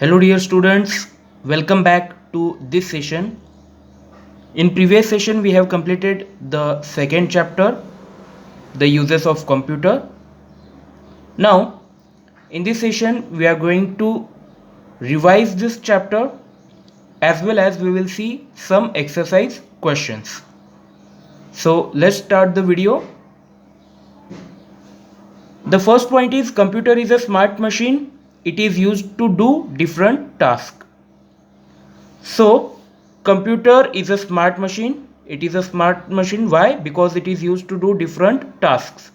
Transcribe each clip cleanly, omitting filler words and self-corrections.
Hello dear students, welcome back to this session. In previous session we have completed the second chapter, the uses of computer. Now in this session we are going to revise this chapter as well as we will see some exercise questions. So let's start the video. The first point is computer is a smart machine. It is used to do different tasks. So computer is a smart machine. It is a smart machine. Why? Because it is used to do different tasks,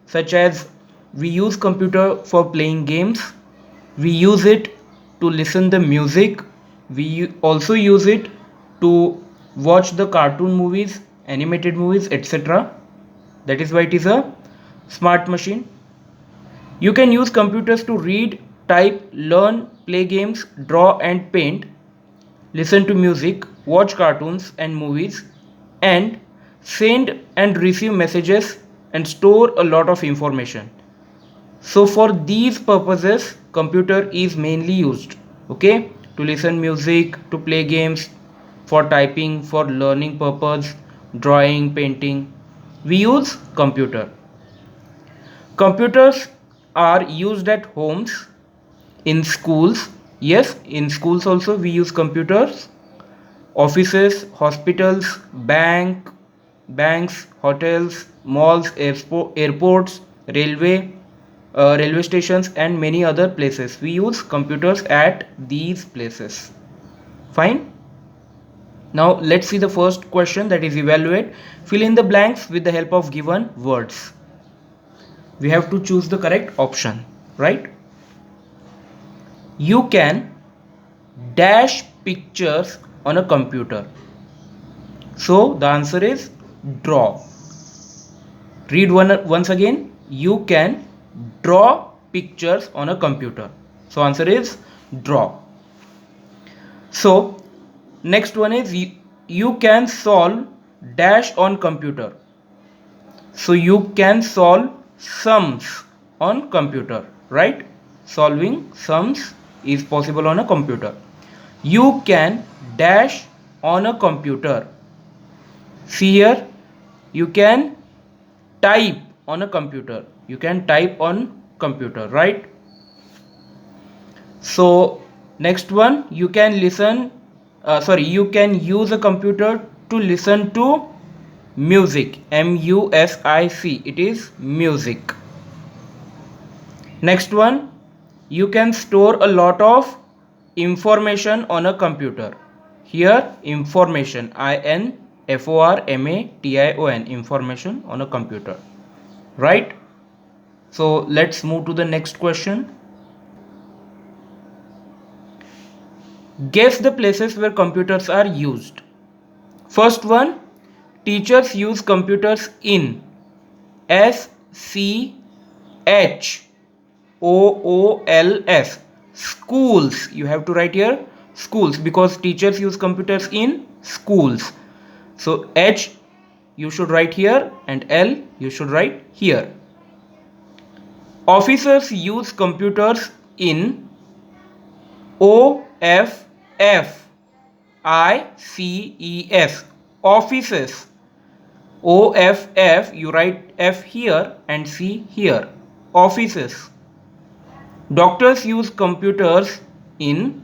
such as we use computer for playing games, we use it to listen the music, we also use it to watch the cartoon movies, animated movies, etc. That is why it is a smart machine. You can use computers to read, type, learn, play games, draw and paint, listen to music, watch cartoons and movies, and send and receive messages and store a lot of information. So for these purposes, computer is mainly used, okay, to listen music, to play games, for typing, for learning purpose, drawing, painting. We use computer. Computers are used at homes, in schools. Yes, in schools also we use computers. Offices, hospitals, banks, hotels, malls, airports, railway stations, and many other places. We use computers at these places. Fine. Now let's see the first question, that is evaluate. Fill in the blanks with the help of given words. We have to choose the correct option, right? You can dash pictures on a computer. So the answer is draw. Read once again. You can draw pictures on a computer. So answer is draw. So next one is you can solve dash on computer. So you can solve sums on computer, right? Solving sums is possible on a computer. You can dash on a computer. See here, you can type on a computer. You can type on computer, right? So next one, you can you can use a computer to listen to music. music, it is music. Next one, you can store a lot of information on a computer. Here information, information, information on a computer, right? So let's move to the next question. Guess the places where computers are used. First one, teachers use computers in schools. Schools. You have to write here schools, because teachers use computers in schools. So H you should write here and L you should write here. Officers use computers in OFFICES. Offices. OFF, you write F here and C here. Offices. Doctors use computers in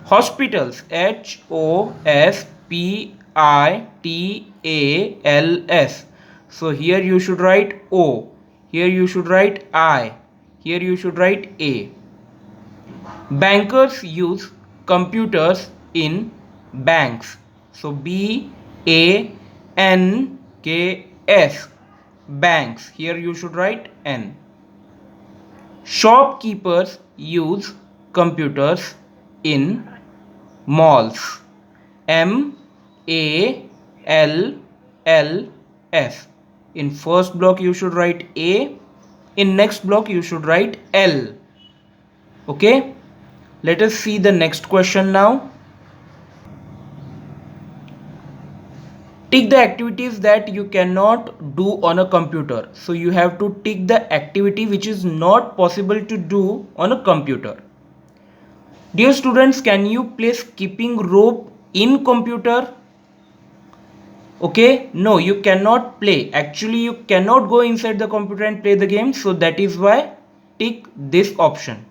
hospitals. HOSPITALS. So here you should write O. Here you should write I. Here you should write A. Bankers use computers in banks. So BANKS. Banks. Here you should write N. Shopkeepers use computers in malls. MALLS. In first block you should write A. In next block you should write L. Okay. Let us see the next question now. Tick the activities that you cannot do on a computer. So you have to tick the activity which is not possible to do on a computer. Dear students, can you play skipping rope in computer? Okay, no, you cannot play. Actually, you cannot go inside the computer and play the game. So that is why tick this option.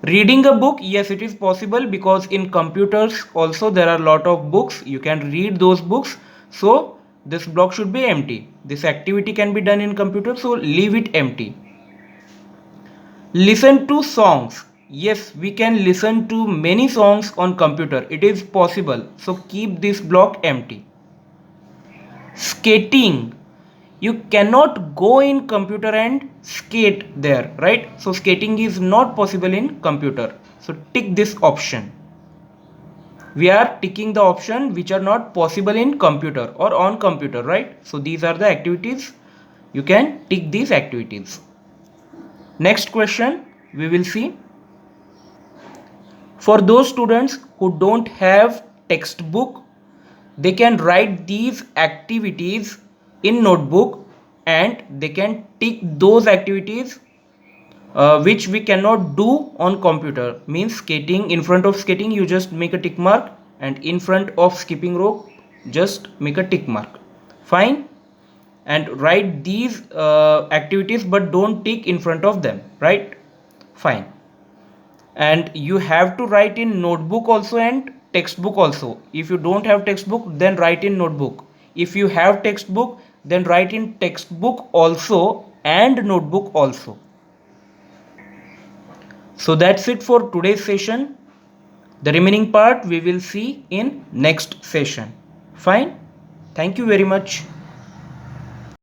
Reading a book, yes, it is possible, because in computers also there are a lot of books. You can read those books. So this block should be empty. This activity can be done in computer, so leave it empty. Listen to songs. Yes, we can listen to many songs on computer. It is possible. So keep this block empty. Skating. You cannot go in computer and skate there, right? So skating is not possible in computer. So tick this option. We are ticking the option which are not possible in computer or on computer, right? So these are the activities. You can tick these activities. Next question we will see. For those students who don't have textbook, they can write these activities in notebook and they can tick those activities which we cannot do on computer. Means skating, in front of skating you just make a tick mark, and in front of skipping rope just make a tick mark. Fine. And write these activities but don't tick in front of them, right? Fine. And you have to write in notebook also and textbook also. If you don't have textbook, then write in notebook. If you have textbook, then write in textbook also and notebook also. So that's it for today's session. The remaining part we will see in next session. Fine. Thank you very much.